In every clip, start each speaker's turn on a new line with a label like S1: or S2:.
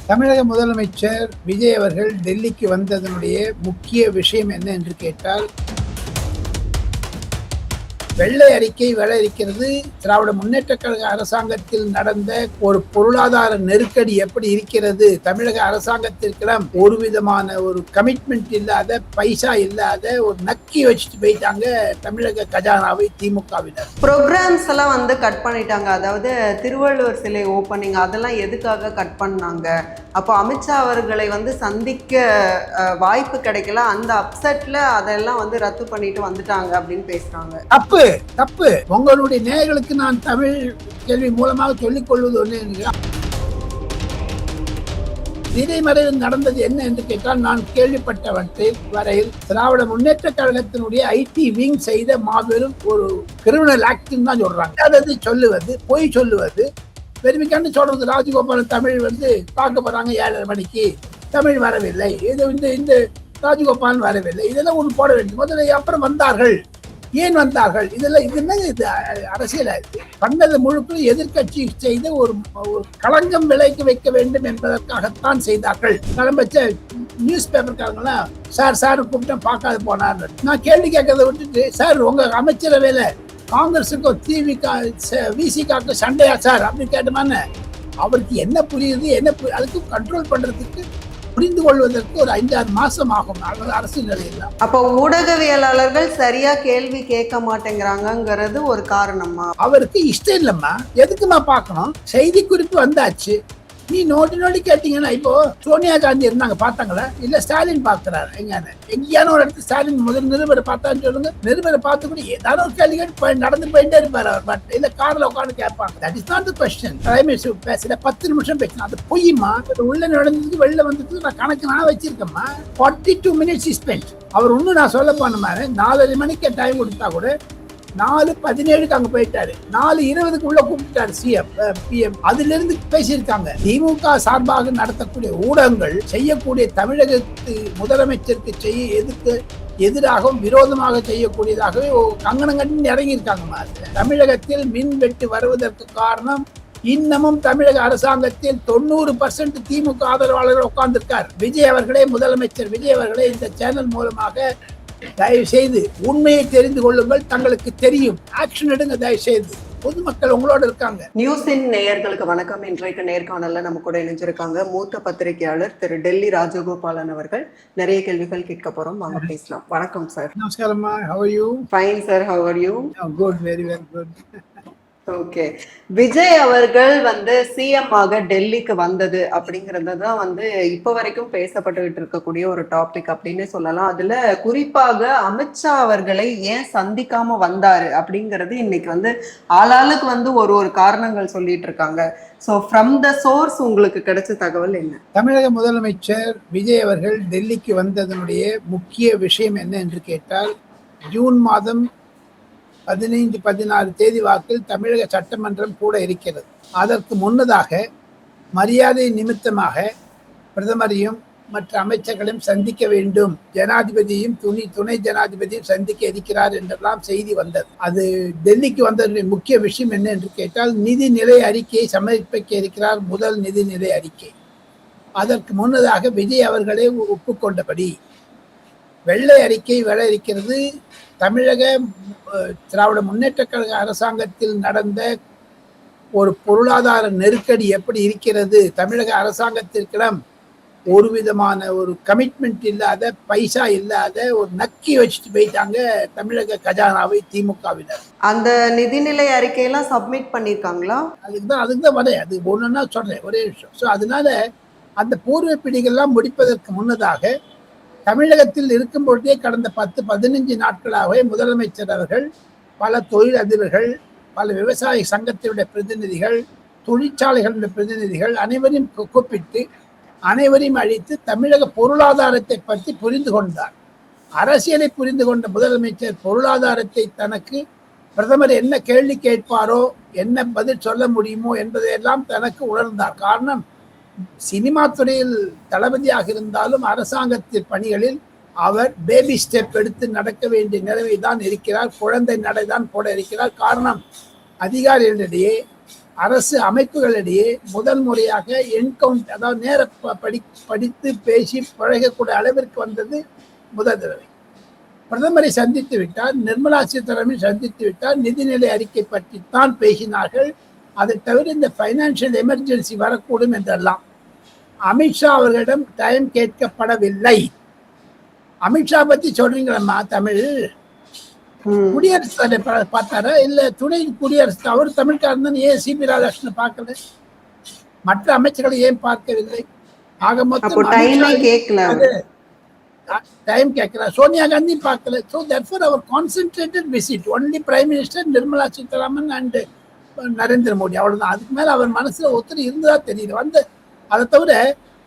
S1: தமிழக முதலமைச்சர் விஜய் அவர்கள் டெல்லிக்கு வந்ததனுடைய முக்கிய விஷயம் என்ன என்று கேட்டால், வெள்ளை அறிக்கை வர இருக்கிறது. திராவிட முன்னேற்ற கழக அரசாங்கத்தில் நடந்த ஒரு பொருளாதார நெருக்கடி எப்படி இருக்கிறது, தமிழக அரசாங்கத்திற்கிடம் ஒரு விதமான ஒரு கமிட்மெண்ட் இல்லாத, பைசா இல்லாத ஒரு நக்கி வச்சுட்டு போயிட்டாங்க தமிழக கஜானாவை திமுகவினர்.
S2: ப்ரோக்ராம்ஸ் எல்லாம் வந்து கட் பண்ணிட்டாங்க. அதாவது திருவள்ளுவர் சிலை ஓப்பனிங் அதெல்லாம் எதுக்காக கட் பண்ணாங்க? அப்போ அமித்ஷா அவர்களை வந்து சந்திக்க வாய்ப்பு கிடைக்கல, அந்த அப்செட்ல அதெல்லாம் வந்து ரத்து பண்ணிட்டு வந்துட்டாங்க அப்படின்னு பேசுறாங்க.
S1: தப்பு தப்பு. உங்களுடைய நேயர்களுக்கு நான் தமிழ் கேள்வி மூலமாக சொல்லிக் கொள்வது ஒன்று, திரைமறைவில் நடந்தது என்ன என்று கேட்டால், நான் கேள்விப்பட்டவற்றில் வரையில் திராவிட முன்னேற்ற கழகத்தினுடைய ஐடி விங் செய்த மாபெரும் ஒரு கிரிமினல் ஆக்ட்னு தான் சொல்றாங்க. அதாவது சொல்லுவது, பொய் சொல்லுவது, பெருமைக்காண்டு சொல்றது. ராஜகோபாலன் தமிழ் வந்து பார்க்க போறாங்க 7:30 மணிக்கு, தமிழ் வரவில்லை, இது வந்து இந்த ராஜகோபாலன் வரவில்லை, இதெல்லாம் ஒன்று போட வேண்டும். முதல்ல அப்புறம் வந்தார்கள், ஏன் வந்தார்கள், இதெல்லாம் இது என்ன, இது அரசியல் பண்ணது முழுக்க எதிர்கட்சி செய்த ஒரு களங்கம் விலைக்கு வைக்க வேண்டும் என்பதற்காகத்தான் செய்தார்கள். கிளம்பச்ச நியூஸ் பேப்பர்காரங்களாம் சார் கூப்பிட்டு பார்க்காது போனார். நான் கேள்வி கேட்கறத விட்டுட்டு, சார் உங்க அமைச்சரவையில காங்கிரஸுக்கும் விசிகாக்கு சண்டையா சார் அப்படின்னு கேட்டோமான்னு, அவருக்கு என்ன புரியுது, அதுக்கு கண்ட்ரோல் பண்றதுக்கு, புரிந்து கொள்வதற்கு ஒரு 5-6 மாசம் ஆகும் அரசு நிலையில்.
S2: அப்போ ஊடகவியலாளர்கள் சரியா கேள்வி கேட்க மாட்டேங்கிறாங்கிறது ஒரு காரணமா?
S1: அவருக்கு இஷ்டம் இல்லம்மா, எதுக்குமா பார்க்கணும், செய்தி குறிப்பு வந்தாச்சு, நீ நோட்டி கேட்டீங்கன்னா, இப்போ சோனியா காந்தி இருந்தாங்க பார்த்தாங்களா, இல்ல ஸ்டாலின் பார்க்கிறாரு எங்கேயான ஒரு இடத்துல ஸ்டாலின் முதல் நிருபரை பார்த்தான்னு சொல்லுங்க, நிருபரை பார்த்து கூட ஏதாவது ஒரு கேள்வி கேட்டு நடந்து போயிட்டே இருப்பாரு அவர் பாட்டு, இல்ல கார்ல உட்காந்து கேட்பாங்க. That is not the question. Prime minister பேசல 10 நிமிஷம் பேசணும், அது பொய்யுமா. உள்ள நடந்ததுக்கு வெளில வந்ததுக்கு நான் கணக்கு நான் வச்சிருக்கேம்மா. 42 minutes ஸ்பெண்ட். அவர் ஒன்னும் நான் சொல்ல போன மாதிரி 4:30 மணிக்கு டைம் கொடுத்தா கூட 4:17 அங்க போயிட்டாரு, 4:20 உள்ள கூப்பிட்டாரு சிஎம் பிஎம். அதுல இருந்து பேசியிருக்காங்க. திமுக சார்பாக நடத்தக்கூடிய ஊடகங்கள் செய்யக்கூடிய தமிழகத்து முதலமைச்சருக்கு எதிராகவும் விரோதமாக செய்யக்கூடியதாகவே கங்கணம் கட்டி இறங்கியிருக்காங்க. தமிழகத்தில் மின் வெட்டு வருவதற்கு காரணம், இன்னமும் தமிழக அரசாங்கத்தில் 90% திமுக ஆதரவாளர்கள் உட்கார்ந்திருக்கார். விஜய் அவர்களே, முதலமைச்சர் விஜய் அவர்களே, இந்த சேனல் மூலமாக தயவு செய்து உண்மையை தெரிந்து கொள்ளுங்கள். தங்களுக்கு தெரியும், ஆக்ஷன் எடுங்க தயவு செய்து. பொதுமக்கள் உங்களோட இருக்காங்க.
S2: நியூஸின் நேயர்களுக்கு வணக்கம். இன்றைக்கு நேர்காணல்ல நம்ம கூட இணைஞ்சிருக்காங்க மூத்த பத்திரிகையாளர் திரு டெல்லி ராஜகோபாலன் அவர்கள். நிறைய கேள்விகள் கேட்க போறோம், வாங்க பேசலாம். வணக்கம் sir.
S1: நமஸ்காரம்மா. how are you?
S2: Fine sir, how are you?
S1: Good, very well, good.
S2: Okay, Vijay அவர்கள் வந்து சிஎம் ஆக டெல்லிக்கு வந்தது அப்படிங்கறதுதான் வந்து இப்ப வரைக்கும் பேசப்பட்டுகிட்டு இருக்கக்கூடிய ஒரு டாபிக் அப்படின்னு சொல்லலாம். அதுல குறிப்பாக அமித்ஷா அவர்களை ஏன் சந்திக்காம வந்தாரு அப்படிங்கிறது இன்னைக்கு வந்து ஆளாளுக்கு வந்து ஒரு காரணங்கள் சொல்லிட்டு இருக்காங்க. சோ ஃப்ரம் த சோர்ஸ் உங்களுக்கு கிடைச்ச தகவல் என்ன?
S1: தமிழக முதலமைச்சர் விஜய் அவர்கள் டெல்லிக்கு வந்ததனுடைய முக்கிய விஷயம் என்ன என்று கேட்டால், ஜூன் மாதம் 15-16 தேதி வாக்கில் தமிழக சட்டமன்றம் கூட இருக்கிறது. அதற்கு முன்னதாக மரியாதை நிமித்தமாக பிரதமரையும் மற்ற அமைச்சர்களையும் சந்திக்க வேண்டும், ஜனாதிபதியும் துணை ஜனாதிபதியும் சந்திக்க இருக்கிறார் என்றெல்லாம் செய்தி வந்தது. அது டெல்லிக்கு வந்ததனுடைய முக்கிய விஷயம் என்ன என்று கேட்டால், நிதிநிலை அறிக்கையை சமர்ப்பிக்க இருக்கிறார், முதல் நிதிநிலை அறிக்கை. அதற்கு முன்னதாக விஜய் அவர்களே ஒப்புக்கொண்டபடி வெள்ளை அறிக்கை வர இருக்கிறது. தமிழக திராவிட முன்னேற்ற கழக அரசாங்கத்தில் நடந்த ஒரு பொருளாதார நெருக்கடி எப்படி இருக்கிறது, தமிழக அரசாங்கத்திற்கிடம் ஒரு விதமான ஒரு கமிட்மெண்ட் இல்லாத, பைசா இல்லாத, ஒரு நக்கி வச்சுட்டு போயிட்டாங்க தமிழக கஜானாவை திமுகவினர்.
S2: அந்த நிதிநிலை அறிக்கையெல்லாம் சப்மிட் பண்ணிருக்காங்களா?
S1: அதுக்குதான் வரேன், அது ஒண்ணுன்னா சொல்றேன், ஒரே விஷயம். ஸோ அதனால அந்த பூர்வ பிடிகள்லாம் முடிப்பதற்கு முன்னதாக தமிழகத்தில் இருக்கும் பொழுதே கடந்த 10-15 நாட்களாகவே முதலமைச்சர் அவர்கள் பல தொழில் அதிபர்கள், பல விவசாய சங்கத்தினுடைய பிரதிநிதிகள், தொழிற்சாலைகளுடைய பிரதிநிதிகள் அனைவரையும் கூப்பிட்டு அனைவரையும் அழைத்து தமிழக பொருளாதாரத்தை பற்றி புரிந்து கொண்டார். அரசியலை புரிந்து கொண்ட முதலமைச்சர் பொருளாதாரத்தை தனக்கு பிரதமர் என்ன கேள்வி கேட்பாரோ, என்ன பதில் சொல்ல முடியுமோ என்பதையெல்லாம் தனக்கு உணர்ந்தார். காரணம், சினிமா துறையில் தளபதியாக இருந்தாலும் அரசாங்கத்தின் பணிகளில் அவர் பேபி ஸ்டெப் எடுத்து நடக்க வேண்டிய நிலைமை தான் இருக்கிறார். குழந்தை நடைதான் போட இருக்கிறார். காரணம், அதிகாரிகளிடையே அரசு அமைப்புகளிடையே முதல் முறையாக என்கவுண்ட், அதாவது நேர படித்து பேசி பழகக்கூடிய அளவிற்கு வந்தது முதல் தடவை. பிரதமரை சந்தித்து விட்டார், நிர்மலா சீதாராமன் சந்தித்து விட்டார், நிதிநிலை அறிக்கை பற்றி தான் பேசினார்கள். அதை தவிர இந்த பைனான்சியல் எமர்ஜென்சி வரக்கூடும் என்றெல்லாம் அமித்ஷா அவர்களிடம் டைம் கேட்கப்படவில்லை. அமித்ஷா பத்தி சொல்றீங்களம்மா, தமிழ் குடியரசுத் தலைவர் பார்த்தாரா இல்ல துணை குடியரசு? அவர் தமிழ்காரன் தான், ஏன் சிபி ராதாகிருஷ்ணன் பார்க்கல? மற்ற அமைச்சர்களை ஏன் பார்க்கவில்லை? ஆக மொத்தம் டைம் கேட்கல. சோனியா காந்தி பார்க்கல. So therefore our concentrated visit only Prime Minister Nirmala Sitharaman and Narendra Modi, அவ்வளவுதான். அதுக்கு மேல அவர் மனசுல ஒருத்தர் இருந்ததா தெரியுது. அதை தவிர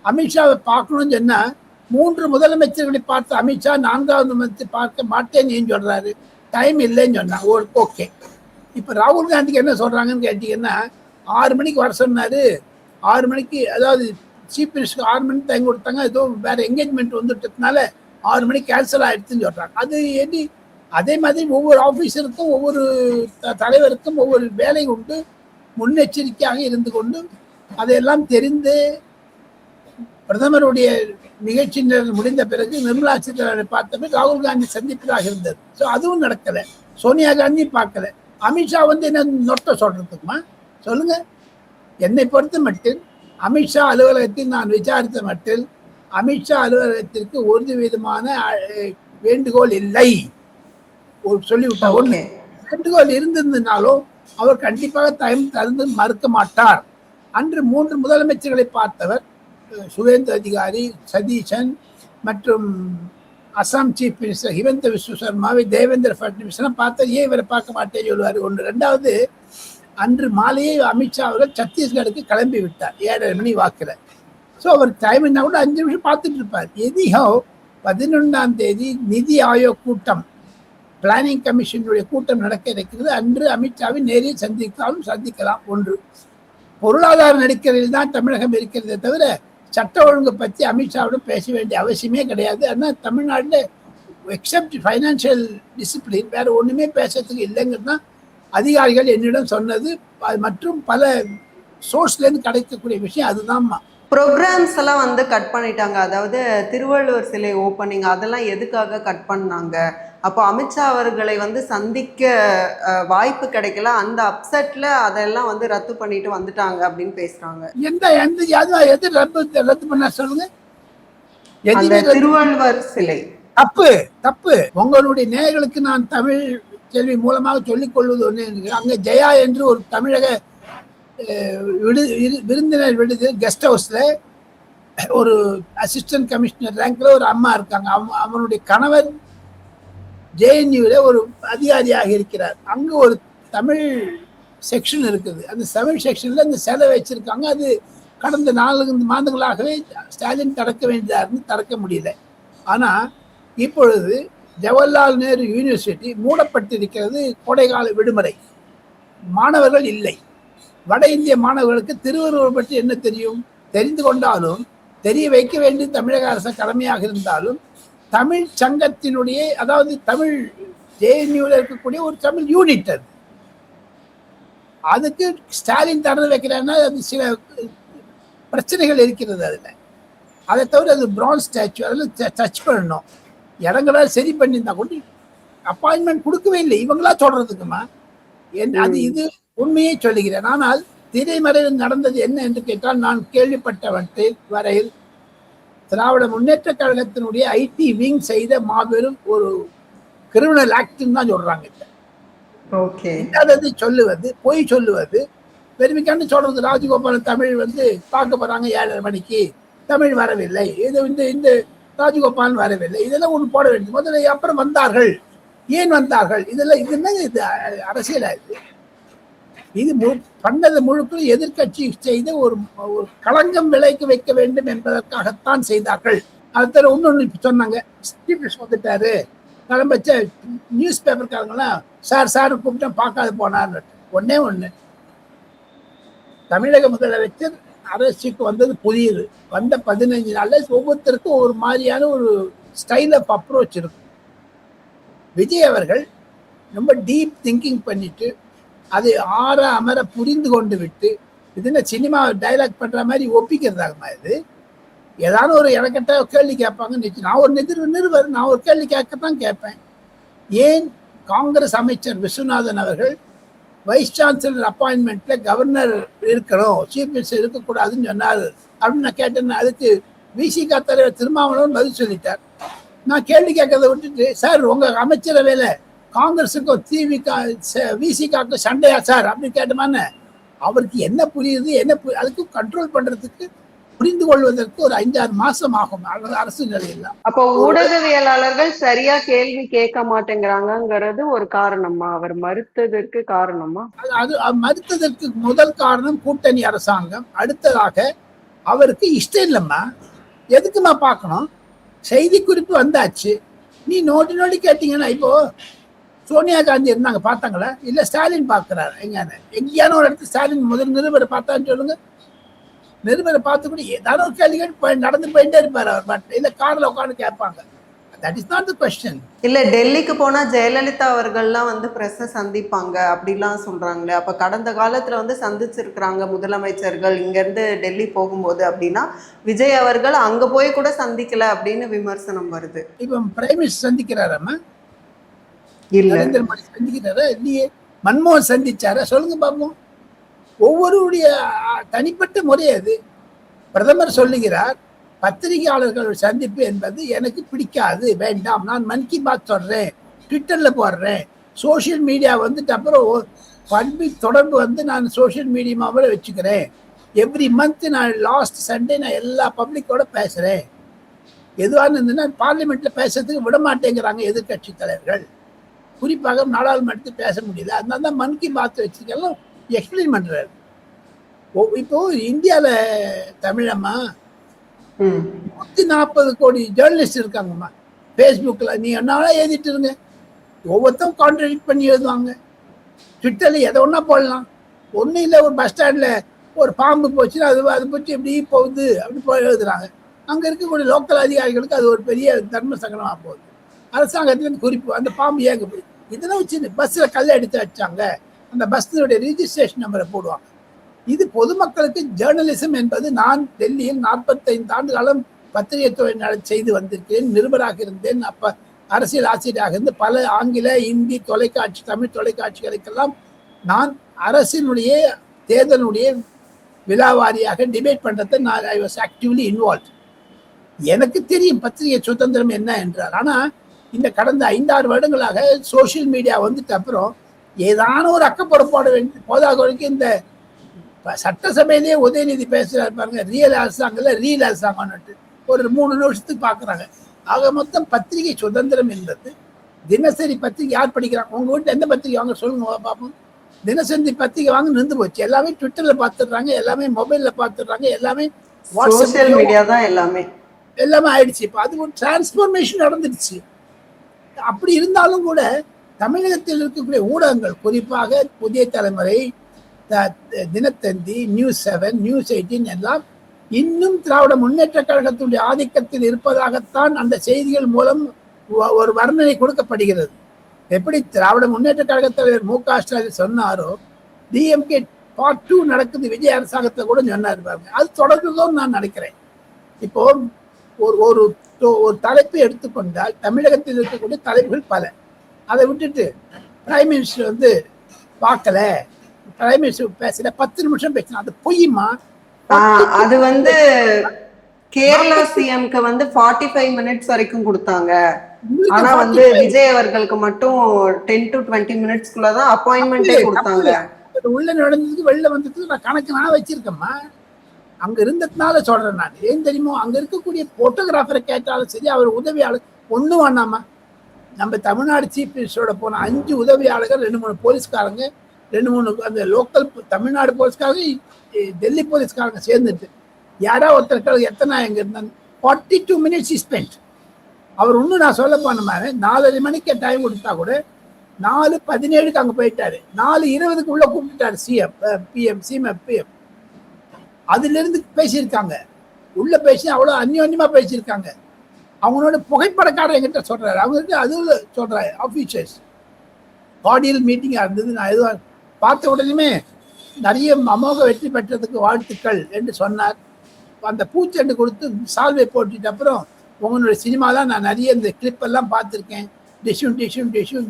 S1: அமித்ஷாவை பார்க்கணும்னு சொன்னா 3 முதலமைச்சர்களை பார்த்து அமித்ஷா 4வது முதலமைச்சர் பார்க்க மாட்டேன்னு ஏன் சொல்றாரு? டைம் இல்லைன்னு சொன்னாங்க. ஓகே. இப்ப ராகுல் காந்திக்கு என்ன சொல்றாங்கன்னு கேட்டீங்கன்னா, 6 மணிக்கு வர சொன்னாரு. 6 மணிக்கு, அதாவது சீஃப் மினிஸ்டர் 6 மணிக்கு டைம் கொடுத்தாங்க. ஏதோ வேற என்கேஜ்மெண்ட் வந்துட்டதுனால 6 மணிக்கு கேன்சல் ஆயிடுச்சுன்னு சொல்றாங்க. அது எப்படி? அதே மாதிரி ஒவ்வொரு ஆபீசருக்கும் ஒவ்வொரு தலைவருக்கும் ஒவ்வொரு வேலை உண்டு. முன்னெச்சரிக்கையாக இருந்து கொண்டு அதையெல்லாம் தெரிந்து பிரதமருடைய நிகழ்ச்சி முடிந்த பிறகு நிர்மலா சீதாராமனை பார்த்தபோது ராகுல் காந்தி சந்திப்பதாக இருந்தது. ஸோ அதுவும் நடக்கல. சோனியா காந்தி பார்க்கல. அமித்ஷா என்ன நொட்ட சொல்றதுக்குமா சொல்லுங்க? என்னை பொறுத்த மட்டில் அமித்ஷா அலுவலகத்தில் நான் விசாரித்த மட்டில் அமித்ஷா அலுவலகத்திற்கு ஒரு விதமான வேண்டுகோள் இல்லை சொல்லிவிட்டார். ஒண்ணு வேண்டுகோள் இருந்திருந்தனாலும் அவர் கண்டிப்பாக டைம் தந்து மறுக்க மாட்டார். அன்று 3 முதலமைச்சர்களை பார்த்தவர், சுவேந்து அதிகாரி, சதீஷன் மற்றும் அசாம் சீஃப் மினிஸ்டர் ஹிமந்த விஸ்வ சர்மாவை, தேவேந்திர பட்னவிஸ் பார்த்தா ஏன் இவரை பார்க்க மாட்டேன்னு சொல்லுவார். ஒன்று. 2வது, அன்று மாலையே அமித்ஷா அவர்கள் சத்தீஸ்கருக்கு கிளம்பி விட்டார் 7:30 மணி வாக்கில். ஸோ அவர் டைம் என்ன கூட 5 நிமிஷம் பார்த்துட்டு இருப்பார். எதிஹோ 11ஆம் தேதி நிதி ஆயோக் கூட்டம், பிளானிங் கமிஷனுடைய கூட்டம் நடக்க இருக்கிறது. அன்று அமித்ஷாவை நேரில் சந்திக்கலாம். ஒன்று. பொருளாதார நெருக்கடியில் தான் தமிழகம் இருக்கிறதே தவிர சட்ட ஒழுங்கு பற்றி அமித்ஷாவிடம் பேச வேண்டிய அவசியமே கிடையாது. ஆனால் தமிழ்நாட்டில் எக்ஸப்ட் ஃபைனான்சியல் டிசிப்ளின் வேற ஒன்றுமே பேசுறதுக்கு இல்லைங்கிறது தான் அதிகாரிகள் என்னிடம் சொன்னது. மற்றும் பல சோர்ஸ்லேருந்து கிடைக்கக்கூடிய விஷயம் அதுதான்மா.
S2: ப்ரோக்ராம்ஸ் எல்லாம் கட் பண்ணிட்டாங்க. அதாவது திருவள்ளுவர் சிலை ஓப்பனிங் அதெல்லாம் எதுக்காக கட் பண்ணாங்க? அப்போ அமித்ஷா அவர்களை சந்திக்க வாய்ப்பு கிடைக்கல. அந்த அப்செட்ல அதெல்லாம் ரத்து பண்ணிட்டு வந்துட்டாங்க அப்படின்னு பேசுறாங்க.
S1: எது ரத்து பண்ண சொல்லுங்க?
S2: திருவள்ளுவர் சிலை
S1: தப்பு. உங்களுடைய நேயர்களுக்கு நான் தமிழ் கேள்வி மூலமாக சொல்லிக் கொள்வது ஒன்று. அங்க ஜெயா என்று ஒரு தமிழக விருந்தினர் விடுதி கெஸ்ட் ஹவுஸ்ல ஒரு அசிஸ்டன்ட் கமிஷனர் ரேங்க்ல ஒரு அம்மா இருக்காங்க. அவனுடைய கணவர் ஜேஎன்யூல ஒரு அதிகாரியாக இருக்கிறார். அங்க ஒரு தமிழ் செக்ஷன் இருக்குது. அந்த தமிழ் செக்ஷன்ல இந்த சிலை வச்சிருக்காங்க. அது கடந்த 4 மாதங்களாகவே ஸ்டாலின் திறக்க வேண்டியதாக திறக்க முடியல. ஆனா இப்பொழுது ஜவஹர்லால் நேரு யூனிவர்சிட்டி மூடப்பட்டிருக்கிறது. கோடைகால விடுமுறை, மாணவர்கள் இல்லை. வட இந்திய மாணவர்களுக்கு திருவள்ளுவர் பற்றி என்ன தெரியும்? தெரிந்து கொண்டாலும் தெரிய வைக்க வேண்டிய தமிழக அரசு கடமையாக இருந்தாலும் தமிழ் சங்கத்தினுடைய, அதாவது தமிழ் ஜேஎன்யூல இருக்கக்கூடிய ஒரு தமிழ் யூனிட், அதுக்கு ஸ்டாலின் தடை வைக்கிறான்னா அது சில பிரச்சனைகள் இருக்கிறது. அதில் அதை தவிர அது பிரான்ஸ் ஸ்டாச்சு, அதில் டச் பண்ணணும். இடங்களால் சரி பண்ணியிருந்தா கூட அப்பாயின்மெண்ட் கொடுக்கவே இல்லை. இவங்களா சொல்றதுக்குமா? அது இது உண்மையை சொல்லுகிறேன். ஆனால் திரைமறைவில் நடந்தது என்ன என்று கேட்டால், நான் கேள்விப்பட்டவற்றில் வரையில் திராவிட முன்னேற்ற கழகத்தினுடைய ஐடி விங் செய்த மாபெரும் ஒரு கிரிமினல் ஆக்ட்னு தான் சொல்றாங்க. சொல்லுவது, பொய் சொல்லுவது, பெருமைக்காண்டு சொல்றது. ராஜகோபாலன் தமிழ் பார்க்க போறாங்க 7:30 மணிக்கு, தமிழ் வரவில்லை, இது இந்த ராஜகோபாலன் வரவில்லை, இதெல்லாம் ஒன்று போட வேண்டும். முதல்ல அப்புறம் வந்தார்கள், ஏன் வந்தார்கள், இதெல்லாம் இது என்ன? இது அரசியலா? இது பண்ணது முழுக்க எதிர்கட்சி செய்த ஒரு களங்கம் விலைக்கு வைக்க வேண்டும் என்பதற்காகத்தான் செய்தார்கள். அதை இன்னொன்னு சொன்னாங்க, வந்துட்டாரு கிளம்பச்ச நியூஸ் பேப்பர்காரங்களாம் சார் கூப்பிட்டு பார்க்காது போனார். ஒண்ணு தமிழக முதலமைச்சர் அரசுக்கு வந்தது புதியது. வந்த 15 நாள்ல ஒவ்வொருத்தருக்கும் ஒரு மாதிரியான ஒரு ஸ்டைல் ஆஃப் அப்ரோச் இருக்கும். விஜய் அவர்கள் ரொம்ப டீப் திங்கிங் பண்ணிட்டு அதை ஆற அமர புரிந்து கொண்டு விட்டு இது என்ன சினிமா டைலாக் பண்ற மாதிரி ஒப்பிக்கிறதாகமா இது? ஏதாவது ஒரு எனக்கிட்ட கேள்வி கேட்பாங்க, நான் ஒரு நிருபர், நான் ஒரு கேள்வி கேட்கத்தான் கேட்பேன். ஏன் காங்கிரஸ் அமைச்சர் விஸ்வநாதன் அவர்கள் வைஸ் சான்சலர் அப்பாயின்மெண்ட்ல கவர்னர் இருக்கணும், சீஃப் மினிஸ்டர் இருக்கக்கூடாதுன்னு சொன்னார் அப்படின்னு நான் கேட்டேன். அதுக்கு விசிகா தலைவர் திருமாவளவன் பதில் சொல்லிட்டார். நான் கேள்வி கேட்கறத விட்டுட்டு, சார் உங்க அமைச்சரவையில காங்கிரஸுக்கும் விசிகாவுக்கும் சண்டையா சார் அப்படின்னு கேட்டோமான்னு, அவருக்கு என்ன புரியுது அதுக்கு கண்ட்ரோல் பண்றதுக்கு புரிந்து கொள்வதற்கு ஒரு 5-6 மாசம் ஆகும் அரசு நிலையில.
S2: அப்போ ஊடகவியலாளர்கள் சரியா கேள்வி கேட்க மாட்டேங்கிறாங்கிறது ஒரு காரணமா, அவர் மறுத்ததற்கு காரணமா?
S1: அது மறுத்ததற்கு முதல் காரணம் கூட்டணி அரசாங்கம். அடுத்ததாக அவருக்கு இஷ்டம் இல்லம்மா, எதுக்குமா பார்க்கணும்? செய்தி குறிப்பு வந்தாச்சு, நீ நோட்டி கேட்டீங்கன்னா, இப்போ சோனியா காந்தி இருந்தாங்க பார்த்தாங்களா? இல்ல ஸ்டாலின் பார்க்கிறாரு எங்கேயான ஒரு இடத்துல ஸ்டாலின் முதல் நிருபரை பார்த்தான்னு சொல்லுங்க. நிருபரை பார்த்து கூட ஏதாவது ஒரு கேள்வி கேட்டு நடந்து போயிட்டே இருப்பாரு அவர். பட் இல்ல கார்ல உட்காந்து கேட்பாங்க. That is not the question.
S2: இல்ல டெல்லிக்கு போனா ஜெயலலிதா அவர்கள்லாம் வந்து பிரஸ் சந்திப்பாங்க அப்படிலாம் சொல்றாங்களே. அப்ப கடந்த காலத்துல வந்து சந்திச்சிருக்கிறாங்க முதலமைச்சர்கள் இங்க இருந்து டெல்லி போகும்போது அப்படின்னா, விஜய் அவர்கள் அங்க போய் கூட சந்திக்கல அப்படின்னு விமர்சனம் வருது.
S1: இப்ப பிரைம் மினிஸ்டர் சந்திக்கிறாரம்மா?
S2: இல்ல.
S1: நரேந்திர மோடி சந்திக்கிறாரா இல்லையே? மன்மோகன் சந்திச்சாரா? சொல்லுங்க பாப்போம். ஒவ்வொருடைய தனிப்பட்ட முறை அது. பிரதமர் சொல்லுகிறார், பத்திரிகையாளர்கள் சந்திப்பு என்பது எனக்கு பிடிக்காது, வேண்டாம், நான் மன் கி பாத் சொல்றேன், ட்விட்டர்ல போடுறேன், சோசியல் மீடியா வந்துட்டு அப்புறம் பப்ளிக் தொடர்பு வந்து நான் சோசியல் மீடியாவில் வச்சுக்கிறேன். எவ்ரி மந்த் நான் லாஸ்ட் சண்டே நான் எல்லா பப்ளிக்கோட பேசுறேன். எதுவாக இருந்ததுன்னா பார்லிமெண்ட்ல பேசுறதுக்கு விட மாட்டேங்கிறாங்க எதிர்கட்சி தலைவர்கள், குறிப்பாக நாடாளுமன்றத்தில் பேச முடியல. அதனால தான் மன் கி பாத் வச்சுக்கலாம் எக்ஸ்பிளைன் பண்றாரு. இப்போ இந்தியாவில் தமிழம்மா 140 கோடி ஜேர்னலிஸ்ட் இருக்காங்கம்மா. ஃபேஸ்புக்கில் நீ என்னால எழுதிட்டு இருங்க, ஒவ்வொருத்தரும் கான்ட்ராடிக்ட் பண்ணி எழுதுவாங்க. ட்விட்டரில் எதை ஒன்றா போடலாம். ஒன்றும் இல்லை, ஒரு பஸ் ஸ்டாண்டில் ஒரு பாம்பு போச்சுன்னா அதை பற்றி எப்படி போகுது அப்படி போய் எழுதுறாங்க. அங்கே இருக்கக்கூடிய லோக்கல் அதிகாரிகளுக்கு அது ஒரு பெரிய தர்ம சங்கடமாக போகுது. அரசாங்கத்துலேருந்து குறிப்பு, அந்த பாம்பு ஏங்க போய் இதெல்லாம் வச்சு பஸ்ஸில் கல்லை எடுத்து வச்சாங்க, அந்த பஸ்ஸுடைய ரிஜிஸ்ட்ரேஷன் நம்பரை போடுவாங்க. இது பொதுமக்களுக்கு ஜேர்னலிசம் என்பது, நான் டெல்லியில் 45 ஆண்டு காலம் பத்திரிகை துறை செய்து வந்திருக்கேன், நிருபராக இருந்தேன். அப்ப அரசியல் ஆசிரியராக இருந்து பல ஆங்கில, இந்தி தொலைக்காட்சி, தமிழ் தொலைக்காட்சிகளுக்கெல்லாம் நான் அரசினுடைய தேர்தலுடைய விழாவாரியாக டிபேட் பண்றதை நான் ஐ வாஸ் ஆக்டிவ்லி இன்வால்வ். எனக்கு தெரியும் பத்திரிகை சுதந்திரம் என்ன என்றால். ஆனா இந்த கடந்த 5-6 வருடங்களாக சோசியல் மீடியா வந்துட்டு அப்புறம் ஏதான ஒரு அக்கப்பொறுப்பாடு போதாக வரைக்கும் இந்த சட்டசபையிலேயே உதயநிதி பேசுறாரு பாருங்க, ரியல் அரசாங்கம்ல ரீல் அரசாங்கம்னு ஒரு 3 நிமிஷத்துக்கு பாக்குறாங்க. ஆக மொத்தம் பத்திரிகை சுதந்திரம் என்பது, தினசரி பத்திரிகை யார் படிக்கிறாங்க? உங்க வீட்டுல எந்த பத்திரிகை வாங்க சொல்லுங்க பார்ப்போம். தினசரி பத்திரிகை வாங்க நின்று போச்சு. எல்லாமே ட்விட்டர்ல பாத்துடுறாங்க, எல்லாமே மொபைல்ல பாத்துடுறாங்க, எல்லாமே
S2: சோசியல் மீடியா தான் எல்லாமே
S1: ஆயிடுச்சு. இப்ப அது ஒரு டிரான்ஸ்பர்மேஷன் நடந்துடுச்சு. அப்படி இருந்தாலும் கூட தமிழகத்தில் இருக்கக்கூடிய ஊடகங்கள், குறிப்பாக புதிய தலைமுறை, தினத்தந்தி, நியூஸ் 7, நியூஸ் 18 எல்லாம் இன்னும் திராவிட முன்னேற்ற கழகத்துடைய ஆதிக்கத்தில் இருப்பதாகத்தான் அந்த செய்திகள் மூலம் ஒரு வர்ணனை கொடுக்கப்படுகிறது. எப்படி திராவிட முன்னேற்ற கழக தலைவர் மு.க. ஸ்டாலின் சொன்னாரோ, டிஎம்கே பார்ட் 2 நடக்குது விஜய் அரசாங்கத்தை கூட சொன்னார் பாருங்க. அது தொடர்ந்துதான் நான் நினைக்கிறேன். இப்போ ஒரு தலைப்பை எடுத்துக்கொண்டால் தமிழகத்தில் இருக்கக்கூடிய தலைப்புகள் பல. அதை விட்டுட்டு பிரைம் மினிஸ்டர் வந்து பார்க்கல, பிரைம் மினிஸ்டர் பேசல, 10 நிமிஷம் பேசலாம், அது பொய்யுமா?
S2: அது வந்து கேரளா சிஎம்க்கு வந்து 45 மினிட்ஸ் வரைக்கும் கொடுத்தாங்க. ஆனா வந்து விஜய் அவர்களுக்கு மட்டும் 10 to 20 மினிட்ஸ்க்குள்ளதான் அப்பாயின்மெண்டே கொடுத்தாங்க.
S1: உள்ள நடந்ததுக்கு வெளில வந்ததுக்கு நான் கணக்கு வச்சிருக்கேம்மா. அங்க இருந்ததுனால சொல்றேன் நான். ஏன் தெரியுமோ, அங்க இருக்கக்கூடிய போட்டோகிராஃபரை கேட்டாலும் சரி, அவர் உதவியாளர் ஒண்ணும் வேணாமா. நம்ம தமிழ்நாடு சீஃப் மினிஸ்டரோட போன 5 உதவியாளர்கள், 2-3 போலீஸ்காரங்க, 2-3 அந்த லோக்கல் தமிழ்நாடு போலீஸ்காரங்க, டெல்லி போலீஸ்காரங்க சேர்ந்துட்டு யாரா ஒருத்தர் எத்தனை எங்க இருந்தாங்க. 42 மினிட்ஸ் ஸ்பெண்ட். அவர் ஒன்றும் நான் சொல்ல போன மாதிரி 4:30 மணிக்கு டைம் கொடுத்தா கூட 4:17 அங்க போயிட்டாரு. 4:20 உள்ள கூப்பிட்டுட்டாரு சிஎம், பிஎம், சிஎம், பிஎம். அதுல இருந்து பேசியிருக்காங்க. உள்ள பேசி அவ்வளவு அந்யோன்யமா பேசியிருக்காங்க. அவங்களோட புகைப்படக்காரர் என்கிட்ட சொல்றாரு, அவங்களுக்கு அதுல சொல்றாரு ஆபீசர்ஸ். ஆடியல் மீட்டிங்கா இருந்தது. நான் எதுவும் பார்த்த உடனே நிறைய அமோக வெற்றி பெற்றதுக்கு வாழ்த்துக்கள் என்று சொன்னார். அந்த பூச்செண்டு கொடுத்து சால்வை போட்டுட்டு அப்புறம் உங்களுடைய சினிமாலாம் நான் நிறைய இந்த கிளிப் எல்லாம் பார்த்துருக்கேன், tissue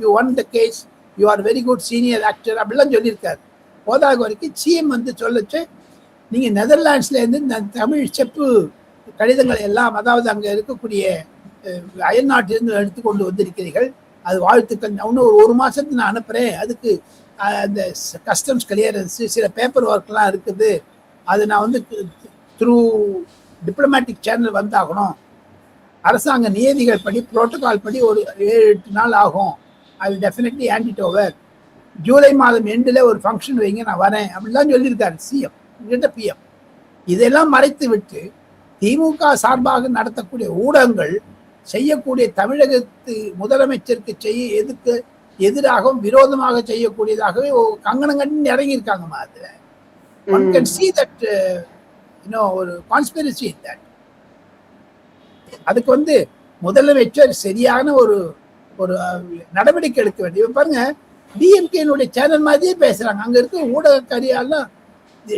S1: you on the case, you are very good senior actor அப்படிலாம் சொல்லியிருக்காரு. போதாக வரைக்கும் சிஎம் வந்து சொல்லச்சு, நீங்கள் நெதர்லாண்ட்ஸ்லேருந்து இந்த தமிழ் செப்பு கடிதங்களை எல்லாம், அதாவது அங்கே இருக்கக்கூடிய அயல்நாட்டிலிருந்து எடுத்து கொண்டு வந்திருக்கிறீர்கள், அது வாழ்த்துக்கள். இன்னும் ஒரு மாதத்துக்கு நான் அனுப்புகிறேன், அதுக்கு அந்த கஸ்டம்ஸ் கிளியரன்ஸு சில பேப்பர் ஒர்க்லாம் இருக்குது, அது நான் வந்து த்ரூ டிப்ளமேட்டிக் சேனல் வந்தாகணும், அரசாங்க நியதிகள் படி புரோட்டோகால் படி ஒரு 7-8 நாள் ஆகும், I will definitely hand it over, July மாதம் எண்டில் ஒரு ஃபங்க்ஷன் வைங்க, நான் வரேன் அப்படிலாம் சொல்லியிருக்காரு சிஎம் கிட்ட பிஎம். இதெல்லாம் மறைத்து விட்டு திமுக சார்பாக நடத்தக்கூடிய ஊடகங்கள் செய்யக்கூடிய தமிழகத்து முதலமைச்சருக்கு எதுக்கு எதிராகவும் விரோதமாக செய்யக்கூடியதாகவே கங்கணம் கட்டி இறங்கியிருக்காங்கம்மா. அதுல ஒன் கேன் see that ஒரு கான்ஸ்பிரசி in that. அதுக்கு வந்து முதலமைச்சர் சரியான ஒரு ஒரு நடவடிக்கை எடுக்க வேண்டிய. பாருங்க, டிஎம்கேனுடைய சேனல் மாதிரியே பேசுறாங்க, அங்க இருக்க ஊடகக்காரியெல்லாம்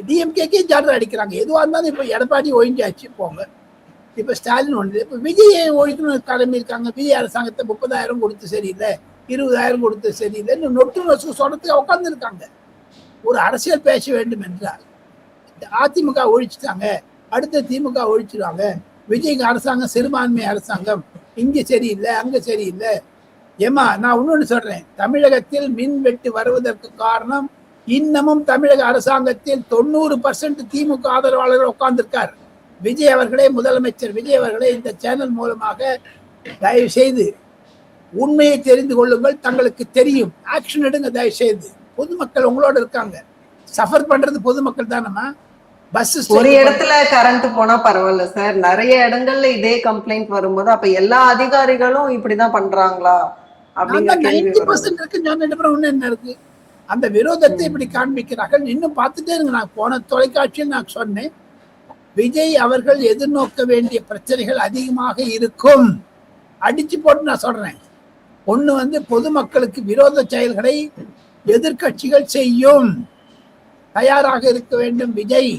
S1: டிஎம்கேக்கே ஜாடர் அடிக்கிறாங்க. எதுவாக இருந்தாலும் இப்போ எடப்பாடி ஒழிஞ்சாச்சு போங்க, இப்போ ஸ்டாலின் ஒன்று, இப்போ விஜயை ஒழிக்கணும் கிளம்பி இருக்காங்க. விஜய் அரசாங்கத்தை 30,000 கொடுத்து சரியில்லை, 20,000 கொடுத்து சரியில்லை, இன்னும் நொட்டு நொசு சொல்றதுக்கு உட்கார்ந்து இருக்காங்க. ஒரு அரசியல் பேச வேண்டும் என்றால் அதிமுக ஒழிச்சுட்டாங்க, அடுத்த திமுக ஒழிச்சிருவாங்க, விஜய்க்கு அரசாங்கம் சிறுபான்மை அரசாங்கம், இங்க சரியில்லை அங்க சரியில்லை. ஏமா நான் இன்னொன்னு சொல்றேன், தமிழகத்தில் மின் வெட்டு வருவதற்கு காரணம் இன்னமும் தமிழக அரசாங்கத்தில் 90% திமுக ஆதரவாளர்கள் உட்கார்ந்திருக்கார். விஜய் அவர்களே, முதலமைச்சர் விஜய் அவர்களே, இந்த சேனல் மூலமாக தயவு செய்து உண்மையை தெரிந்து கொள்ளுங்கள், தங்களுக்கு தெரியும், ஆக்ஷன் எடுங்க தயவு செய்து. பொதுமக்கள் உங்களோட இருக்காங்க, சஃபர் பண்றது பொதுமக்கள் தானம்மா. பஸ்
S2: ஒரு இடத்துல கரண்ட் போனா பரவாயில்ல சார், நிறைய இடங்கள்ல இதே கம்ப்ளைண்ட் வரும்போது அப்ப எல்லா அதிகாரிகளும் இப்படிதான் பண்றாங்களா அப்படிங்கிற
S1: 90% இருக்கு சொன்ன ஒண்ணு என்ன இருக்கு, அந்த விரோதத்தை இப்படி காண்பிக்கிறார்கள். இன்னும் பார்த்துட்டே இருங்க. நான் போன தொலைக்காட்சியில் நான் சொன்னேன், விஜய் அவர்கள் எதிர்நோக்க வேண்டிய பிரச்சனைகள் அதிகமாக இருக்கும். அடிச்சு போட்டு நான் சொல்றேன், ஒண்ணு வந்து பொதுமக்களுக்கு விரோத செயல்களை எதிர்கட்சிகள் செய்யும், தயாராக இருக்க வேண்டும் விஜய்.